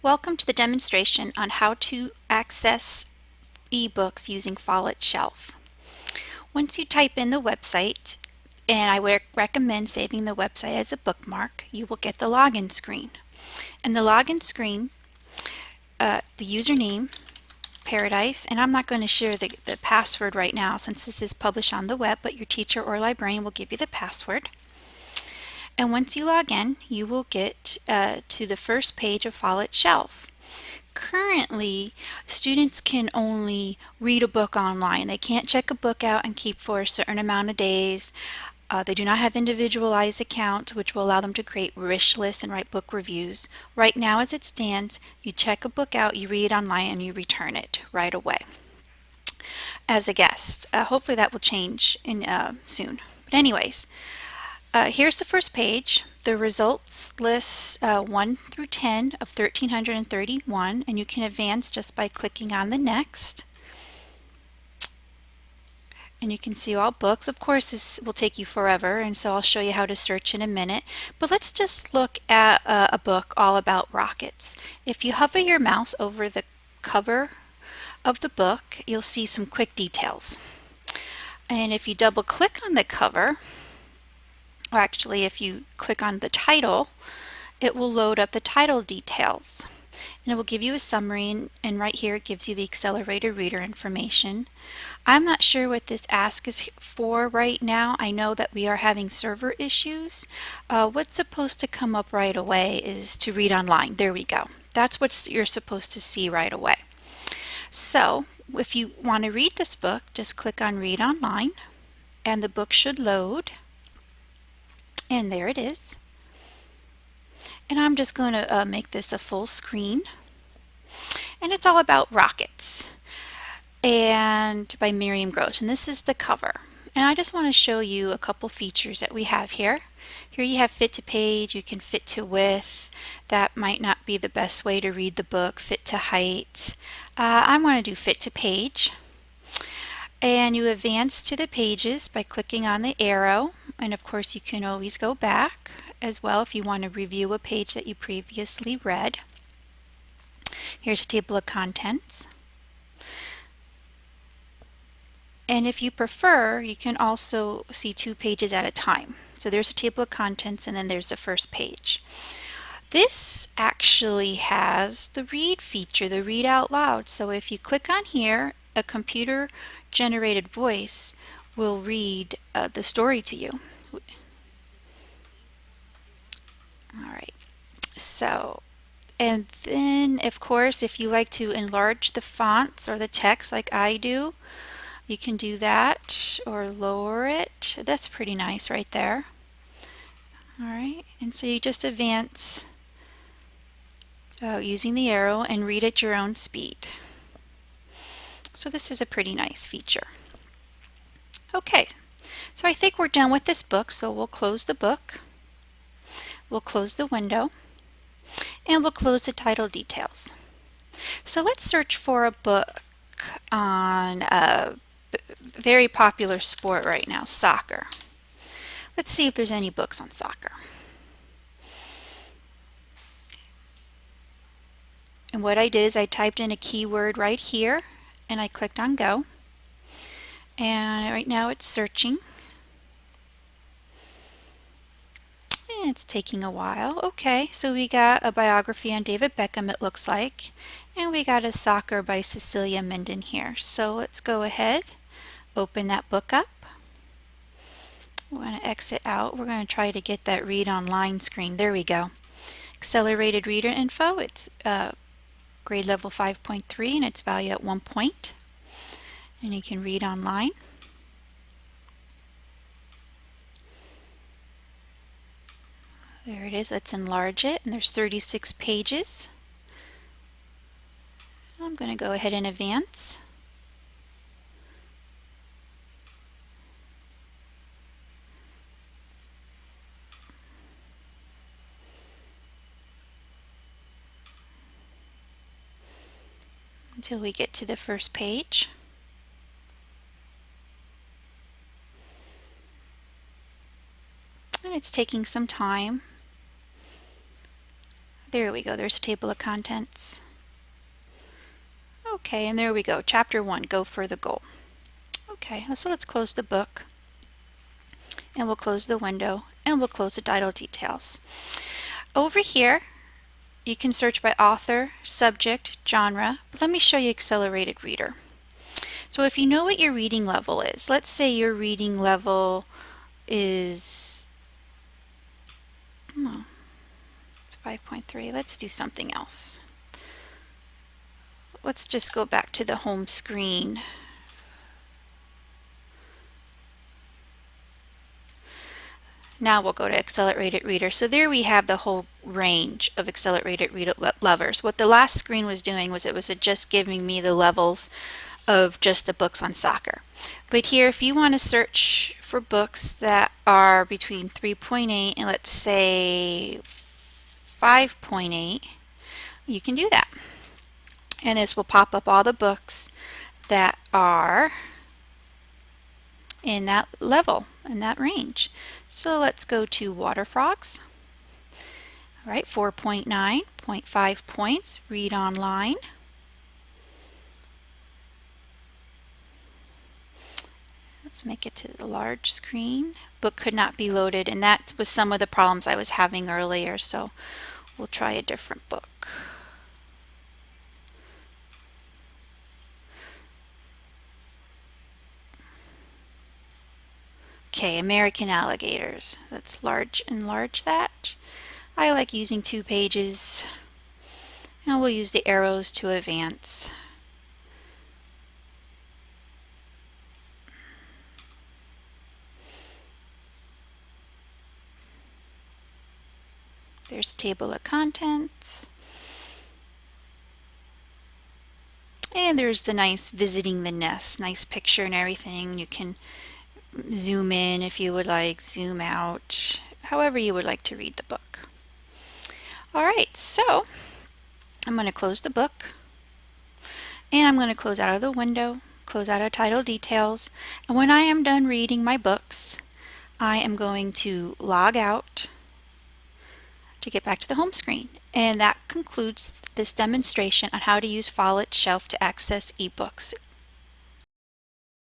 Welcome to the demonstration on how to access ebooks using Follett Shelf. Once you type in the website, and I would recommend saving the website as a bookmark, you will get the login screen. And the login screen, the username, Paradise, and I'm not going to share the password right now since this is published on the web, but your teacher or librarian will give you the password. And once you log in, you will get to the first page of Follett Shelf. Currently, students can only read a book online. They can't check a book out and keep for a certain amount of days. They do not have individualized accounts, which will allow them to create wish lists and write book reviews. Right now, as it stands, you check a book out, you read it online, and you return it right away as a guest. Hopefully that will change soon. But anyways, here's the first page. The results lists 1 through 10 of 1,331, and you can advance just by clicking on the next. And you can see all books. Of course, this will take you forever, and so I'll show you how to search in a minute. But let's just look at a book all about rockets. If you hover your mouse over the cover of the book, you'll see some quick details. And if you double click on the cover, or actually if you click on the title, it will load up the title details. And it will give you a summary, and right here it gives you the accelerated reader information. I'm not sure what this ask is for right now. I know that we are having server issues. What's supposed to come up right away is to read online. There we go. That's what you're supposed to see right away. So if you want to read this book, just click on Read Online, and the book should load. And there it is. And I'm just going to make this a full screen. And it's all about rockets, and by Miriam Gross. And this is the cover. And I just want to show you a couple features that we have here. Here you have fit to page, you can fit to width. That might not be the best way to read the book. Fit to height. I'm going to do fit to page. And you advance to the pages by clicking on the arrow. And of course you can always go back as well if you want to review a page that you previously read. Here's a table of contents. And if you prefer, you can also see 2 pages at a time. So there's a table of contents, and then there's the first page. This actually has the read feature, the read out loud. So if you click on here, a computer generated voice will read the story to you. Alright, so, and then of course if you like to enlarge the fonts or the text like I do, you can do that, or lower it. That's pretty nice right there. Alright, and so you just advance using the arrow and read at your own speed. So this is a pretty nice feature. Okay, so I think we're done with this book, so we'll close the book. We'll close the window, and we'll close the title details. So let's search for a book on a very popular sport right now, soccer. Let's see if there's any books on soccer. And what I did is I typed in a keyword right here, and I clicked on go. And right now it's searching. And it's taking a while. Okay, so we got a biography on David Beckham, it looks like. And we got a soccer by Cecilia Minden here. So let's go ahead, open that book up. We're going to exit out. We're going to try to get that read online screen. There we go. Accelerated reader info. It's grade level 5.3 and its value at 1 point. And you can read online. There it is. Let's enlarge it. And there's 36 pages. I'm going to go ahead and advance. Until we get to the first page. And it's taking some time. There we go. There's a table of contents. Okay, and there we go. Chapter 1, Go for the Goal. Okay, so let's close the book, and we'll close the window, and we'll close the title details. Over here, you can search by author, subject, genre. Let me show you Accelerated Reader. So if you know what your reading level is, let's say your reading level is, it's 5.3. Let's do something else. Let's just go back to the home screen. Now we'll go to Accelerated Reader. So there we have the whole range of Accelerated Reader levels. What the last screen was doing was it was just giving me the levels of just the books on soccer. But here, if you want to search for books that are between 3.8 and let's say 5.8, you can do that. And this will pop up all the books that are in that level, in that range. So let's go to Water Frogs. All right, 4.9, 0.5 points, read online. Let's make it to the large screen. Book could not be loaded, and that was some of the problems I was having earlier, so we'll try a different book. Okay, American Alligators. Let's enlarge that. I like using 2 pages, and we'll use the arrows to advance. There's a table of contents. And there's the nice visiting the nest, nice picture and everything. You can zoom in if you would like, zoom out, however you would like to read the book. All right, so I'm going to close the book, and I'm going to close out of the window, close out of title details, and when I am done reading my books, I am going to log out to get back to the home screen. And that concludes this demonstration on how to use Follett Shelf to access ebooks.